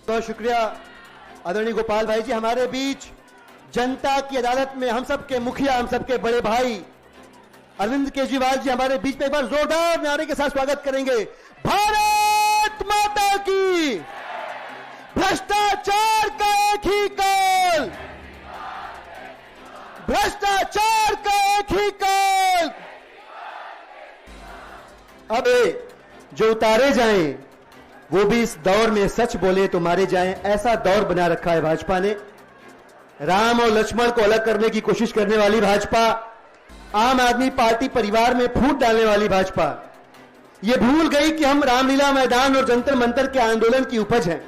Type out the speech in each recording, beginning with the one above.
बहुत शुक्रिया आदरणीय गोपाल भाई जी। हमारे बीच जनता की अदालत में हम सबके मुखिया, हम सबके बड़े भाई अरविंद केजरीवाल जी हमारे बीच में एक बार जोरदार नारे के साथ स्वागत करेंगे। भारत माता की, भ्रष्टाचार का एक ही काल, भ्रष्टाचार का एक ही काल। अब जो उतारे जाएं वो भी इस दौर में सच बोले तो मारे जाएं, ऐसा दौर बना रखा है भाजपा ने। राम और लक्ष्मण को अलग करने की कोशिश करने वाली भाजपा, आम आदमी पार्टी परिवार में फूट डालने वाली भाजपा ये भूल गई कि हम रामलीला मैदान और जंतर मंतर के आंदोलन की उपज हैं।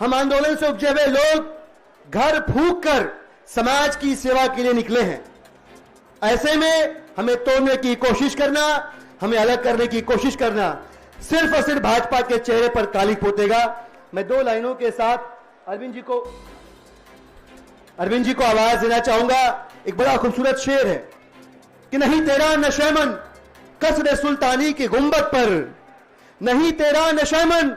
हम आंदोलन से उपजे हुए लोग घर फूंक कर समाज की सेवा के लिए निकले हैं। ऐसे में हमें तोड़ने की कोशिश करना, हमें अलग करने की कोशिश करना सिर्फ और सिर्फ भाजपा के चेहरे पर काली पोतेगा। मैं दो लाइनों के साथ अरविंद जी को आवाज देना चाहूंगा। एक बड़ा खूबसूरत शेर है कि नहीं तेरा नशेमन कसरे सुल्तानी के गुंबद पर, नहीं तेरा नशेमन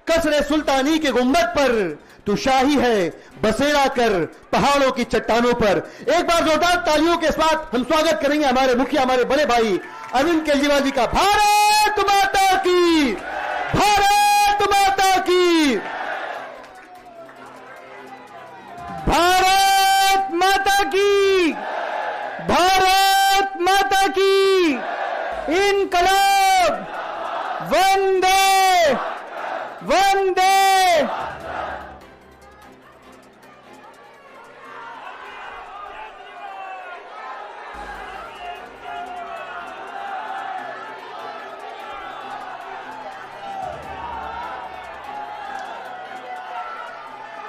कसरे सुल्तानी के गुंबद पर, तू शाही है बसेरा कर पहाड़ों की चट्टानों पर। एक बार जोरदार तालियों के साथ हम स्वागत करेंगे हमारे मुखिया, हमारे बड़े भाई अरविंद केजरीवाल जी का। भारत माता की, भारत माता की, भारत माता की, भारत माता की। इनकलाब, वंदे वंदे।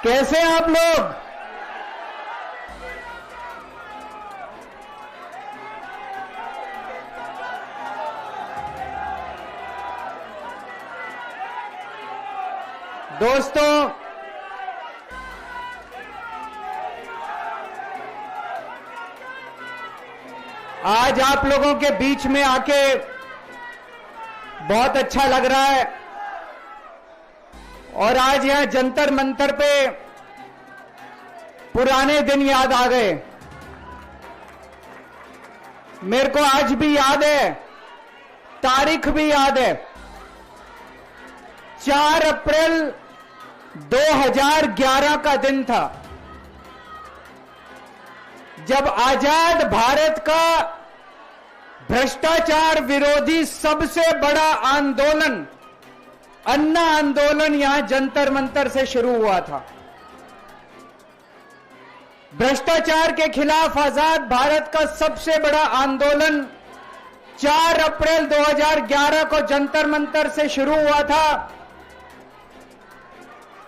कैसे आप लोग? दोस्तों, आज आप लोगों के बीच में आके बहुत अच्छा लग रहा है और आज यहां जंतर मंतर पे पुराने दिन याद आ गए। मेरे को आज भी याद है, तारीख भी याद है, 4 अप्रैल 2011 का दिन था जब आजाद भारत का भ्रष्टाचार विरोधी सबसे बड़ा आंदोलन, अन्ना आंदोलन, यहां जंतर मंतर से शुरू हुआ था। भ्रष्टाचार के खिलाफ आजाद भारत का सबसे बड़ा आंदोलन 4 अप्रैल 2011 को जंतर मंतर से शुरू हुआ था।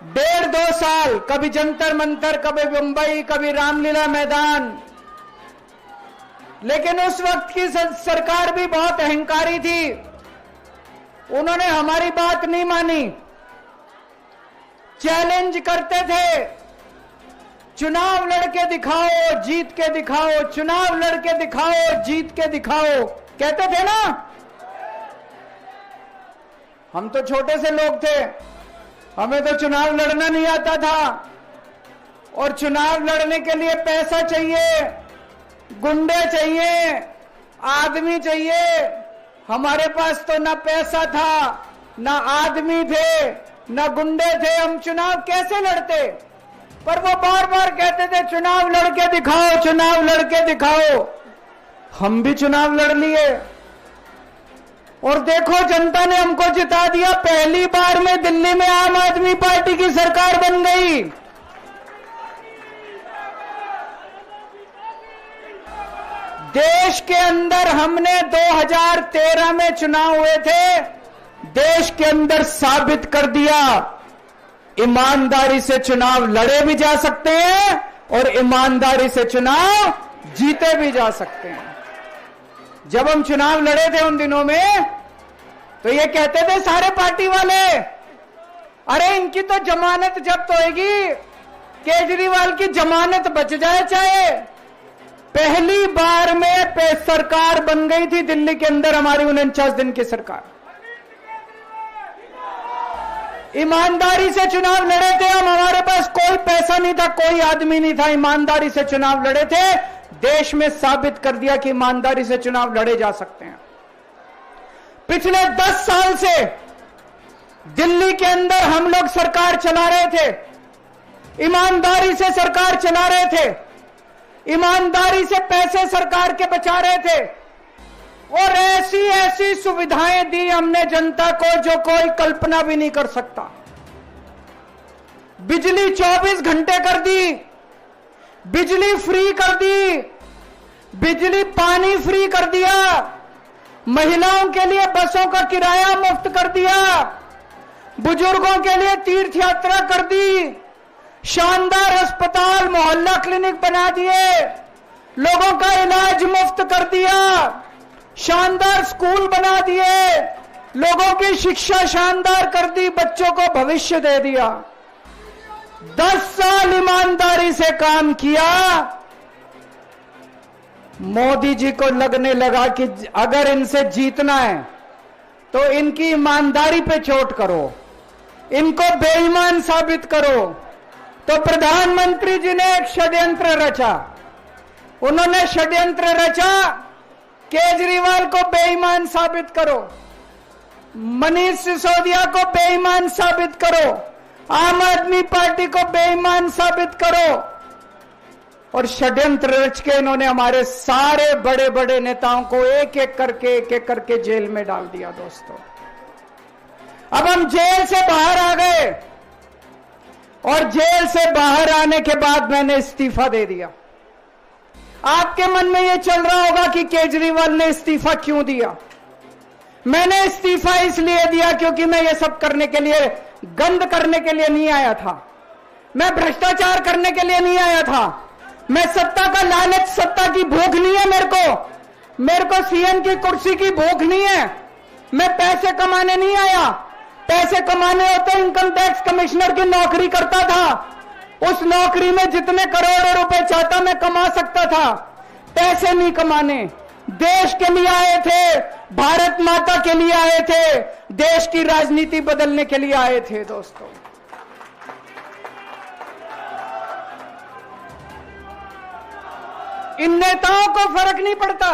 1.5-2 साल, कभी जंतर मंतर, कभी मुंबई, कभी रामलीला मैदान। लेकिन उस वक्त की सरकार भी बहुत अहंकारी थी, उन्होंने हमारी बात नहीं मानी, चैलेंज करते थे, चुनाव लड़के दिखाओ, जीत के दिखाओ, चुनाव लड़के दिखाओ, जीत के दिखाओ, कहते थे ना। हम तो छोटे से लोग थे, हमें तो चुनाव लड़ना नहीं आता था और चुनाव लड़ने के लिए पैसा चाहिए, गुंडे चाहिए, आदमी चाहिए। हमारे पास तो ना पैसा था, ना आदमी थे, ना गुंडे थे, हम चुनाव कैसे लड़ते? पर वो बार बार कहते थे चुनाव लड़के दिखाओ, चुनाव लड़के दिखाओ। हम भी चुनाव लड़ लिए और देखो जनता ने हमको जिता दिया। पहली बार में दिल्ली में आम आदमी पार्टी की सरकार बन गई। देश के अंदर हमने 2013 में चुनाव हुए थे, देश के अंदर साबित कर दिया ईमानदारी से चुनाव लड़े भी जा सकते हैं और ईमानदारी से चुनाव जीते भी जा सकते हैं। जब हम चुनाव लड़े थे उन दिनों में तो ये कहते थे सारे पार्टी वाले, अरे इनकी तो जमानत जब्त होएगी, केजरीवाल की जमानत बच जाए चाहे। पहली बार में सरकार बन गई थी दिल्ली के अंदर हमारी 49 दिन की सरकार। ईमानदारी से चुनाव लड़े थे हम, हमारे पास कोई पैसा नहीं था, कोई आदमी नहीं था, ईमानदारी से चुनाव लड़े थे। देश में साबित कर दिया कि ईमानदारी से चुनाव लड़े जा सकते हैं। पिछले 10 साल से दिल्ली के अंदर हम लोग सरकार चला रहे थे, ईमानदारी से सरकार चला रहे थे, ईमानदारी से पैसे सरकार के बचा रहे थे और ऐसी ऐसी सुविधाएं दी हमने जनता को जो कोई कल्पना भी नहीं कर सकता। बिजली 24 घंटे कर दी, बिजली फ्री कर दी, बिजली पानी फ्री कर दिया, महिलाओं के लिए बसों का किराया मुफ्त कर दिया, बुजुर्गों के लिए तीर्थ यात्रा कर दी, शानदार अस्पताल मोहल्ला क्लिनिक बना दिए, लोगों का इलाज मुफ्त कर दिया, शानदार स्कूल बना दिए, लोगों की शिक्षा शानदार कर दी, बच्चों को भविष्य दे दिया। 10 साल ईमानदारी से काम किया। मोदी जी को लगने लगा कि अगर इनसे जीतना है तो इनकी ईमानदारी पे चोट करो, इनको बेईमान साबित करो। तो प्रधानमंत्री जी ने एक षड्यंत्र रचा। उन्होंने षड्यंत्र रचा, केजरीवाल को बेईमान साबित करो, मनीष सिसोदिया को बेईमान साबित करो, आम आदमी पार्टी को बेईमान साबित करो। और षड्यंत्र रच के इन्होंने हमारे सारे बड़े बड़े नेताओं को एक एक करके जेल में डाल दिया। दोस्तों, अब हम जेल से बाहर आ गए और जेल से बाहर आने के बाद मैंने इस्तीफा दे दिया। आपके मन में यह चल रहा होगा कि केजरीवाल ने इस्तीफा क्यों दिया। मैंने इस्तीफा इसलिए दिया क्योंकि मैं ये सब करने के लिए, गंद करने के लिए नहीं आया था, मैं भ्रष्टाचार करने के लिए नहीं आया था, मैं सत्ता का लालच, सत्ता की भूख नहीं है मेरे को सीएम की कुर्सी की भूख नहीं है। मैं पैसे कमाने नहीं आया। पैसे कमाने होते इनकम टैक्स कमिश्नर की नौकरी करता था, उस नौकरी में जितने करोड़ों रुपए चाहता मैं कमा सकता था। पैसे नहीं कमाने, देश के लिए आए थे, भारत माता के लिए आए थे, देश की राजनीति बदलने के लिए आए थे। दोस्तों, इन नेताओं को फर्क नहीं पड़ता,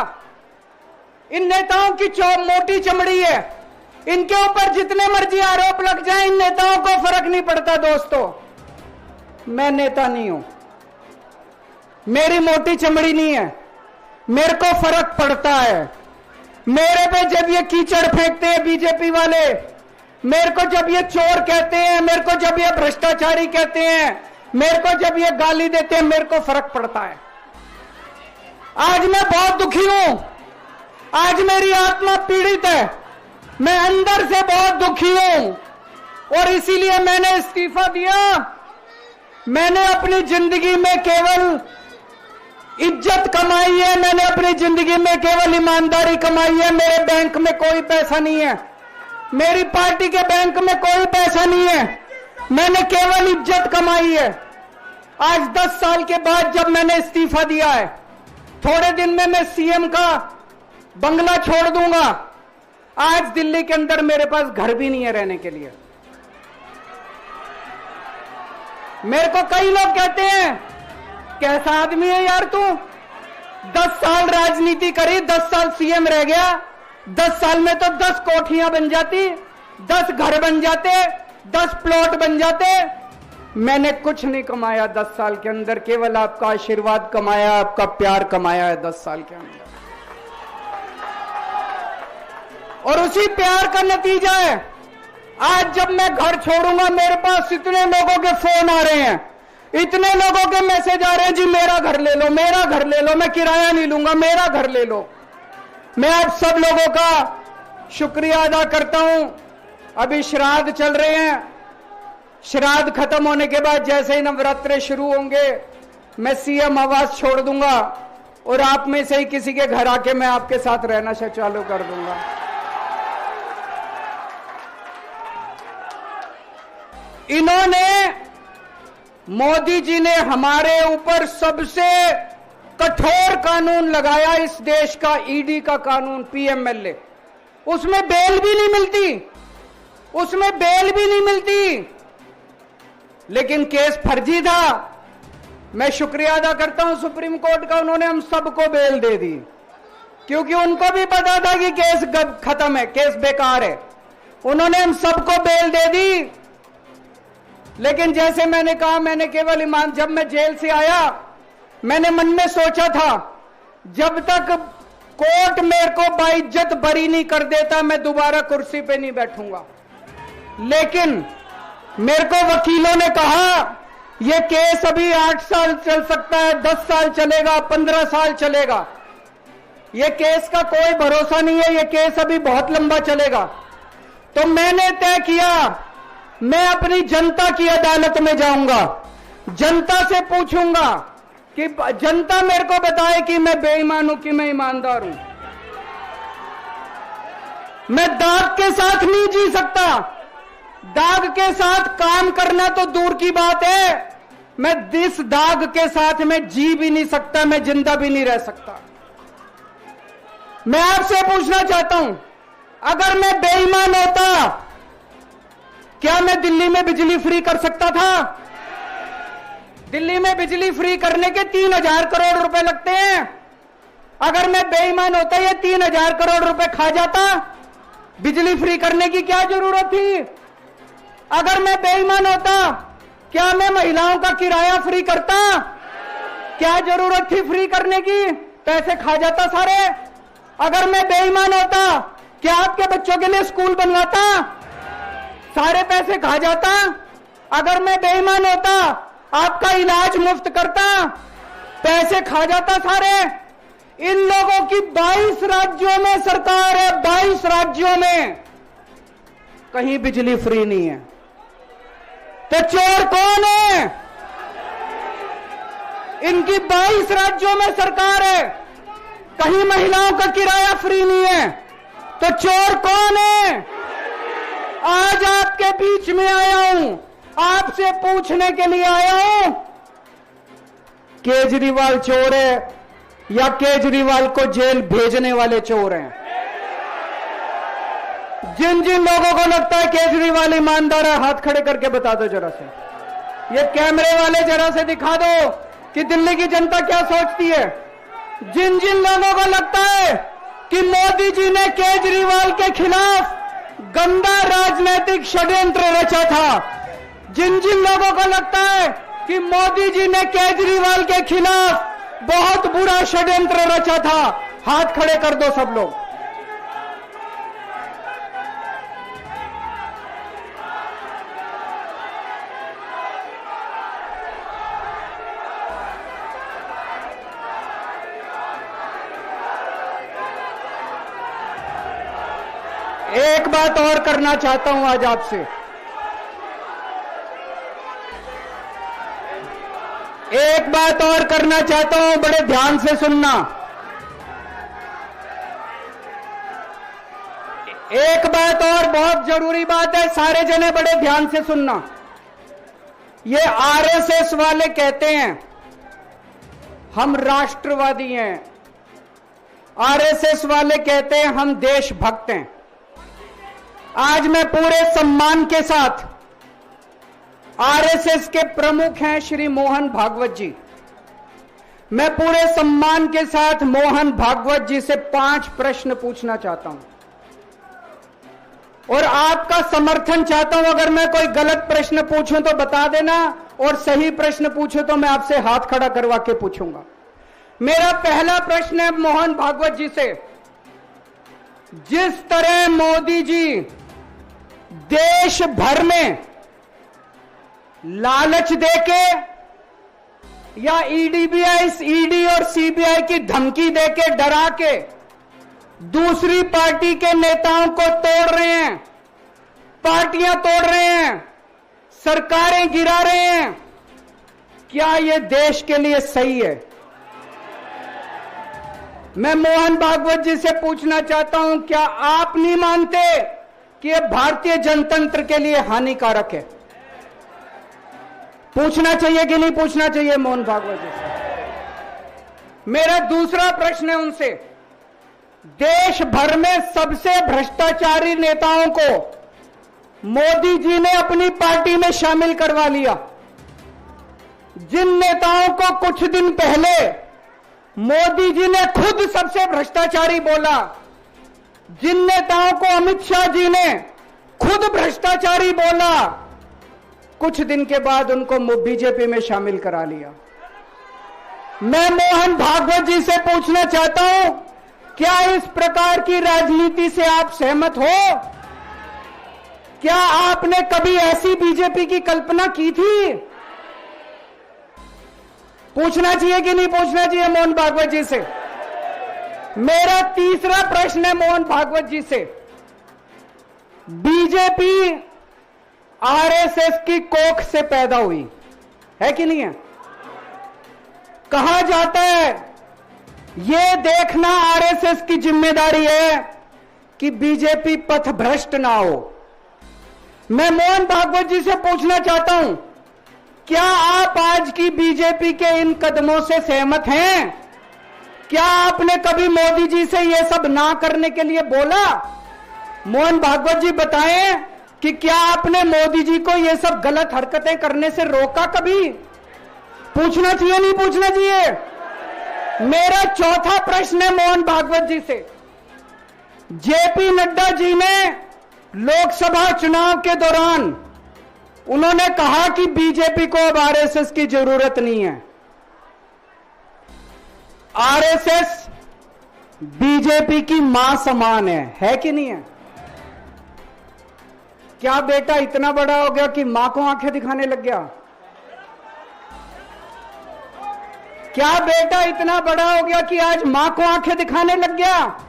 इन नेताओं की मोटी चमड़ी है, इनके ऊपर जितने मर्जी आरोप लग जाए, इन नेताओं को फर्क नहीं पड़ता। दोस्तों, मैं नेता नहीं हूं, मेरी मोटी चमड़ी नहीं है, मेरे को फर्क पड़ता है। मेरे पे जब ये कीचड़ फेंकते हैं बीजेपी वाले, मेरे को जब ये चोर कहते हैं, मेरे को जब ये भ्रष्टाचारी कहते हैं, मेरे को जब ये गाली देते हैं, मेरे को फर्क पड़ता है। आज मैं बहुत दुखी हूं, आज मेरी आत्मा पीड़ित है, मैं अंदर से बहुत दुखी हूं और इसीलिए मैंने इस्तीफा दिया। मैंने अपनी जिंदगी में केवल इज्जत कमाई है, मैंने अपनी जिंदगी में केवल ईमानदारी कमाई है। मेरे बैंक में कोई पैसा नहीं है, मेरी पार्टी के बैंक में कोई पैसा नहीं है, मैंने केवल इज्जत कमाई है। आज 10 साल के बाद जब मैंने इस्तीफा दिया है, थोड़े दिन में मैं सीएम का बंगला छोड़ दूंगा। आज दिल्ली के अंदर मेरे पास घर भी नहीं है रहने के लिए। मेरे को कई लोग कहते हैं, कैसा आदमी है यार तू, 10 साल राजनीति करी, 10 साल सीएम रह गया, 10 साल में तो 10 कोठियां बन जाती, 10 घर बन जाते, 10 प्लॉट बन जाते। मैंने कुछ नहीं कमाया 10 साल के अंदर, केवल आपका आशीर्वाद कमाया, आपका प्यार कमाया है 10 साल के अंदर। और उसी प्यार का नतीजा है आज जब मैं घर छोड़ूंगा, मेरे पास इतने लोगों के फोन आ रहे हैं, इतने लोगों के मैसेज आ रहे हैं, जी मेरा घर ले लो, मेरा घर ले लो, मैं किराया नहीं लूंगा, मेरा घर ले लो। मैं आप सब लोगों का शुक्रिया अदा करता हूं। अभी श्राद्ध चल रहे हैं, श्राद्ध खत्म होने के बाद जैसे ही नवरात्रे शुरू होंगे, मैं सीएम आवास छोड़ दूंगा और आप में से ही किसी के घर आके मैं आपके साथ रहना चालू कर दूंगा। इन्होंने, मोदी जी ने हमारे ऊपर सबसे कठोर कानून लगाया, इस देश का ईडी का कानून, पीएमएलए। उसमें बेल भी नहीं मिलती, उसमें बेल भी नहीं मिलती, लेकिन केस फर्जी था। मैं शुक्रिया अदा करता हूं सुप्रीम कोर्ट का, उन्होंने हम सबको बेल दे दी, क्योंकि उनको भी पता था कि केस खत्म है, केस बेकार है। उन्होंने हम सबको बेल दे दी। लेकिन जैसे मैंने कहा, मैंने केवल ईमान, जब मैं जेल से आया मैंने मन में सोचा था जब तक कोर्ट मेरे को बाइज्जत बरी नहीं कर देता मैं दोबारा कुर्सी पे नहीं बैठूंगा। लेकिन मेरे को वकीलों ने कहा यह केस अभी 8 साल चल सकता है, 10 साल चलेगा, 15 साल चलेगा, यह केस का कोई भरोसा नहीं है, यह केस अभी बहुत लंबा चलेगा। तो मैंने तय किया मैं अपनी जनता की अदालत में जाऊंगा, जनता से पूछूंगा कि जनता मेरे को बताए कि मैं बेईमान हूं कि मैं ईमानदार हूं। मैं दाग के साथ नहीं जी सकता, दाग के साथ काम करना तो दूर की बात है, मैं इस दाग के साथ में जी भी नहीं सकता, मैं जिंदा भी नहीं रह सकता। मैं आपसे पूछना चाहता हूं, अगर मैं बेईमान होता क्या मैं दिल्ली में बिजली फ्री कर सकता था? दिल्ली में बिजली फ्री करने के 3000 करोड़ रुपए लगते हैं। अगर मैं बेईमान होता ये 3000 करोड़ रुपए खा जाता, बिजली फ्री करने की क्या जरूरत थी? अगर मैं बेईमान होता क्या मैं महिलाओं का किराया फ्री करता? क्या जरूरत थी फ्री करने की? पैसे खा जाता सारे। अगर मैं बेईमान होता क्या आपके बच्चों के लिए स्कूल बनवाता? सारे पैसे खा जाता। अगर मैं बेईमान होता आपका इलाज मुफ्त करता? पैसे खा जाता सारे। इन लोगों की 22 राज्यों में सरकार है, 22 राज्यों में कहीं बिजली फ्री नहीं है। तो चोर कौन है? इनकी 22 राज्यों में सरकार है, कहीं महिलाओं का किराया फ्री नहीं है, तो चोर कौन है? आज आपके बीच में आया हूं, आपसे पूछने के लिए आया हूं, केजरीवाल चोर है या केजरीवाल को जेल भेजने वाले चोर हैं? जिन जिन लोगों को लगता है केजरीवाल ईमानदार है, हाथ खड़े करके बता दो जरा से। ये कैमरे वाले जरा से दिखा दो कि दिल्ली की जनता क्या सोचती है। जिन जिन लोगों को लगता है कि मोदी जी ने केजरीवाल के खिलाफ गंदा राजनीतिक षड्यंत्र रचा था, जिन जिन लोगों को लगता है कि मोदी जी ने केजरीवाल के खिलाफ बहुत बुरा षड्यंत्र रचा था, हाथ खड़े कर दो सब लोग। एक बात और करना चाहता हूं आज आपसे, एक बात और करना चाहता हूं, बड़े ध्यान से सुनना। एक बात और बहुत जरूरी बात है, सारे जने बड़े ध्यान से सुनना। ये आरएसएस वाले कहते हैं हम राष्ट्रवादी हैं, आरएसएस वाले कहते हैं हम देशभक्त हैं। आज मैं पूरे सम्मान के साथ, आरएसएस के प्रमुख हैं श्री मोहन भागवत जी, मैं पूरे सम्मान के साथ मोहन भागवत जी से 5 प्रश्न पूछना चाहता हूं और आपका समर्थन चाहता हूं। अगर मैं कोई गलत प्रश्न पूछूं तो बता देना, और सही प्रश्न पूछूं तो मैं आपसे हाथ खड़ा करवा के पूछूंगा। मेरा पहला प्रश्न है मोहन भागवत जी से, जिस तरह मोदी जी देश भर में लालच देके या ईडी और सीबीआई की धमकी देके, डरा के दूसरी पार्टी के नेताओं को तोड़ रहे हैं, पार्टियां तोड़ रहे हैं, सरकारें गिरा रहे हैं, क्या यह देश के लिए सही है? मैं मोहन भागवत जी से पूछना चाहता हूं, क्या आप नहीं मानते कि यह भारतीय जनतंत्र के लिए हानिकारक है? पूछना चाहिए कि नहीं पूछना चाहिए मोहन भागवत जी से? मेरा दूसरा प्रश्न है उनसे, देश भर में सबसे भ्रष्टाचारी नेताओं को मोदी जी ने अपनी पार्टी में शामिल करवा लिया। जिन नेताओं को कुछ दिन पहले मोदी जी ने खुद सबसे भ्रष्टाचारी बोला, जिन नेताओं को अमित शाह जी ने खुद भ्रष्टाचारी बोला, कुछ दिन के बाद उनको बीजेपी में शामिल करा लिया। मैं मोहन भागवत जी से पूछना चाहता हूं, क्या इस प्रकार की राजनीति से आप सहमत हो? क्या आपने कभी ऐसी बीजेपी की कल्पना की थी? पूछना चाहिए कि नहीं पूछना चाहिए मोहन भागवत जी से? मेरा तीसरा प्रश्न है मोहन भागवत जी से। बीजेपी आरएसएस की कोख से पैदा हुई है कि नहीं है? कहा जाता है यह देखना आरएसएस की जिम्मेदारी है कि बीजेपी पथभ्रष्ट ना हो। मैं मोहन भागवत जी से पूछना चाहता हूं, क्या आप आज की बीजेपी के इन कदमों से सहमत हैं? क्या आपने कभी मोदी जी से यह सब ना करने के लिए बोला? मोहन भागवत जी बताएं कि क्या आपने मोदी जी को यह सब गलत हरकतें करने से रोका कभी? पूछना चाहिए नहीं पूछना चाहिए? मेरा चौथा प्रश्न है मोहन भागवत जी से। जेपी नड्डा जी ने लोकसभा चुनाव के दौरान उन्होंने कहा कि बीजेपी को अब आरएसएस की जरूरत नहीं है। आरएसएस बीजेपी की मां समान है कि नहीं है? क्या बेटा इतना बड़ा हो गया कि मां को आंखें दिखाने लग गया? क्या बेटा इतना बड़ा हो गया कि आज मां को आंखें दिखाने लग गया?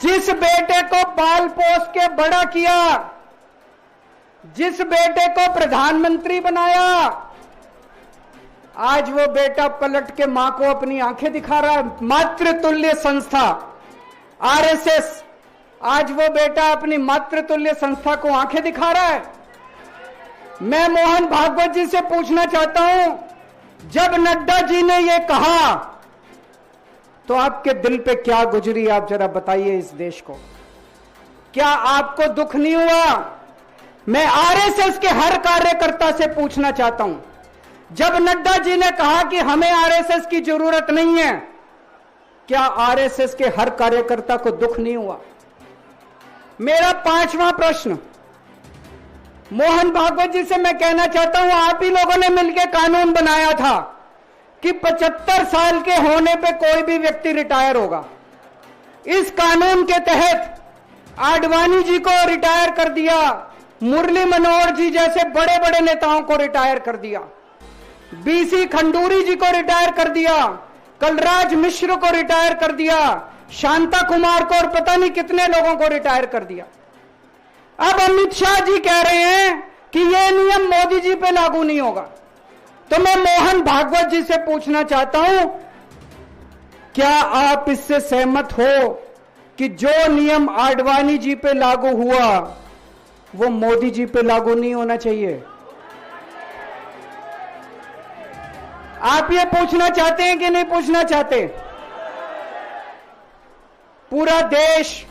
जिस बेटे को पाल पोस के बड़ा किया, जिस बेटे को प्रधानमंत्री बनाया, आज वो बेटा पलट के मां को अपनी आंखें दिखा रहा है। मातृतुल्य संस्था आरएसएस, आज वो बेटा अपनी मातृतुल्य संस्था को आंखें दिखा रहा है। मैं मोहन भागवत जी से पूछना चाहता हूं, जब नड्डा जी ने यह कहा तो आपके दिल पे क्या गुजरी, आप जरा बताइए इस देश को। क्या आपको दुख नहीं हुआ? मैं आरएसएस के हर कार्यकर्ता से पूछना चाहता हूं, जब नड्डा जी ने कहा कि हमें आरएसएस की जरूरत नहीं है, क्या आरएसएस के हर कार्यकर्ता को दुख नहीं हुआ? मेरा पांचवा प्रश्न मोहन भागवत जी से मैं कहना चाहता हूं, आप ही लोगों ने मिलकर कानून बनाया था कि 75 साल के होने पे कोई भी व्यक्ति रिटायर होगा। इस कानून के तहत आडवाणी जी को रिटायर कर दिया, मुरली मनोहर जी जैसे बड़े बड़े नेताओं को रिटायर कर दिया, बीसी खंडूरी जी को रिटायर कर दिया, कलराज मिश्र को रिटायर कर दिया, शांता कुमार को और पता नहीं कितने लोगों को रिटायर कर दिया। अब अमित शाह जी कह रहे हैं कि यह नियम मोदी जी पे लागू नहीं होगा। तो मैं मोहन भागवत जी से पूछना चाहता हूं, क्या आप इससे सहमत हो कि जो नियम आडवाणी जी पे लागू हुआ वो मोदी जी पे लागू नहीं होना चाहिए? आप ये पूछना चाहते हैं कि नहीं पूछना चाहते? पूरा देश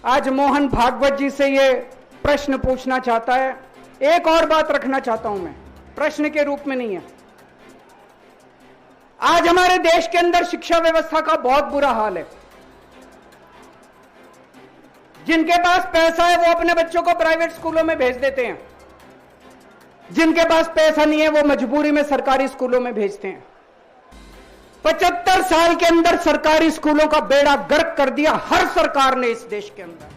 आज मोहन भागवत जी से ये प्रश्न पूछना चाहता है। एक और बात रखना चाहता हूं मैं, प्रश्न के रूप में नहीं है। आज हमारे देश के अंदर शिक्षा व्यवस्था का बहुत बुरा हाल है। जिनके पास पैसा है वो अपने बच्चों को प्राइवेट स्कूलों में भेज देते हैं, जिनके पास पैसा नहीं है वो मजबूरी में सरकारी स्कूलों में भेजते हैं। 75 साल के अंदर सरकारी स्कूलों का बेड़ा गर्क कर दिया हर सरकार ने इस देश के अंदर।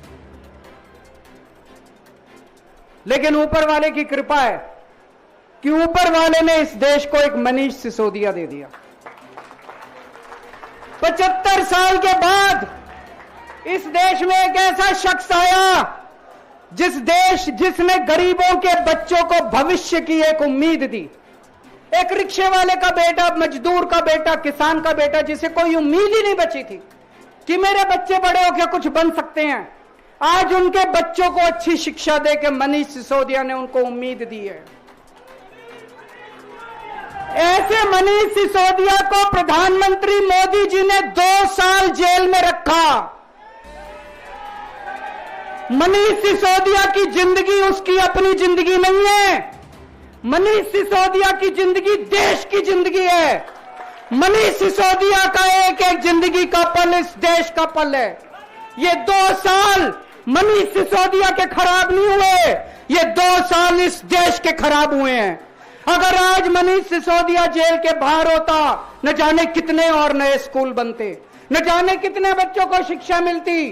लेकिन ऊपर वाले की कृपा है कि ऊपर वाले ने इस देश को एक मनीष सिसोदिया दे दिया। 75 साल के बाद इस देश में एक ऐसा शख्स आया जिसने गरीबों के बच्चों को भविष्य की एक उम्मीद दी। एक रिक्शे वाले का बेटा, मजदूर का बेटा, किसान का बेटा, जिसे कोई उम्मीद ही नहीं बची थी कि मेरे बच्चे बड़े होकर कुछ बन सकते हैं, आज उनके बच्चों को अच्छी शिक्षा देकर मनीष सिसोदिया ने उनको उम्मीद दी है। ऐसे मनीष सिसोदिया को प्रधानमंत्री मोदी जी ने 2 साल जेल में रखा। मनीष सिसोदिया की जिंदगी उसकी अपनी जिंदगी नहीं है। मनीष सिसोदिया की जिंदगी देश की जिंदगी है। मनीष सिसोदिया का एक एक जिंदगी का पल इस देश का पल है। ये 2 साल मनीष सिसोदिया के खराब नहीं हुए, ये 2 साल इस देश के खराब हुए हैं। अगर आज मनीष सिसोदिया जेल के बाहर होता, न जाने कितने और नए स्कूल बनते, न जाने कितने बच्चों को शिक्षा मिलती।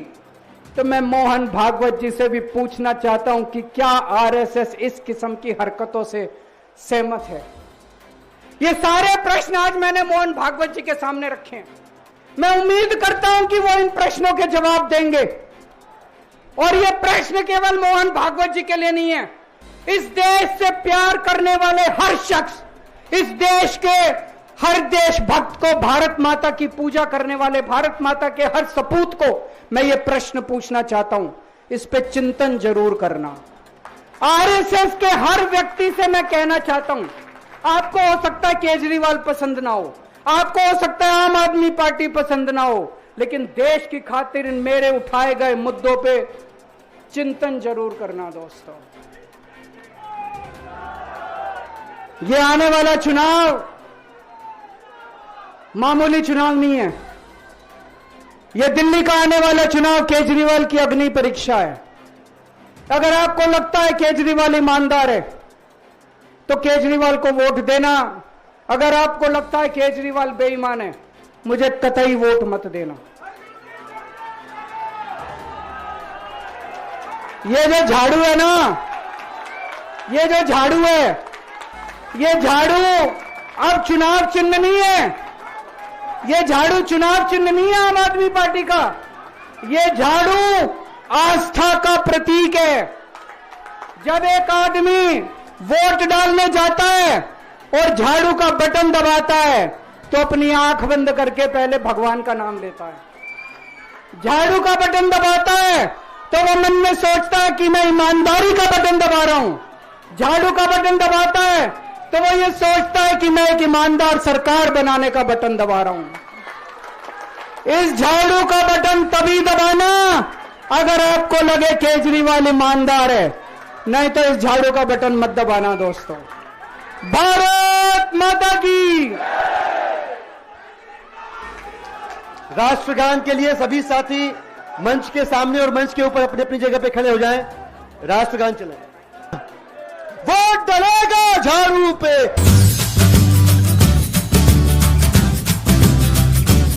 तो मैं मोहन भागवत जी से भी पूछना चाहता हूं कि क्या आरएसएस इस किस्म की हरकतों से सहमत है? ये सारे प्रश्न आज मैंने मोहन भागवत जी के सामने रखे हैं। मैं उम्मीद करता हूं कि वो इन प्रश्नों के जवाब देंगे। और ये प्रश्न केवल मोहन भागवत जी के लिए नहीं है। इस देश से प्यार करने वाले हर शख्स, इस देश के हर देशभक्त को, भारत माता की पूजा करने वाले भारत माता के हर सपूत को मैं ये प्रश्न पूछना चाहता हूं। इस पे चिंतन जरूर करना। आरएसएस के हर व्यक्ति से मैं कहना चाहता हूं, आपको हो सकता है केजरीवाल पसंद ना हो, आपको हो सकता है आम आदमी पार्टी पसंद ना हो, लेकिन देश की खातिर इन मेरे उठाए गए मुद्दों पे चिंतन जरूर करना दोस्तों। ये आने वाला चुनाव मामूली चुनाव नहीं है। यह दिल्ली का आने वाला चुनाव केजरीवाल की अग्नि परीक्षा है। अगर आपको लगता है केजरीवाल ईमानदार है तो केजरीवाल को वोट देना। अगर आपको लगता है केजरीवाल बेईमान है, मुझे कतई वोट मत देना। ये जो झाड़ू है ना, ये जो झाड़ू है, ये झाड़ू अब चुनाव चिन्ह नहीं है। ये झाड़ू चुनाव चिन्ह नहीं है आम आदमी पार्टी का। ये झाड़ू आस्था का प्रतीक है। जब एक आदमी वोट डालने जाता है और झाड़ू का बटन दबाता है तो अपनी आंख बंद करके पहले भगवान का नाम लेता है। झाड़ू का बटन दबाता है तो वो मन में सोचता है कि मैं ईमानदारी का बटन दबा रहा हूं। झाड़ू का बटन दबाता है तो वो ये सोचता है कि मैं एक ईमानदार सरकार बनाने का बटन दबा रहा हूं। इस झाड़ू का बटन तभी दबाना अगर आपको लगे केजरीवाल ईमानदार है, नहीं तो इस झाड़ू का बटन मत दबाना दोस्तों। भारत माता की। राष्ट्रगान के लिए सभी साथी मंच के सामने और मंच के ऊपर अपनी अपनी जगह पे खड़े हो जाएं। राष्ट्रगान चले। वोट डलेगा झाड़ू पे।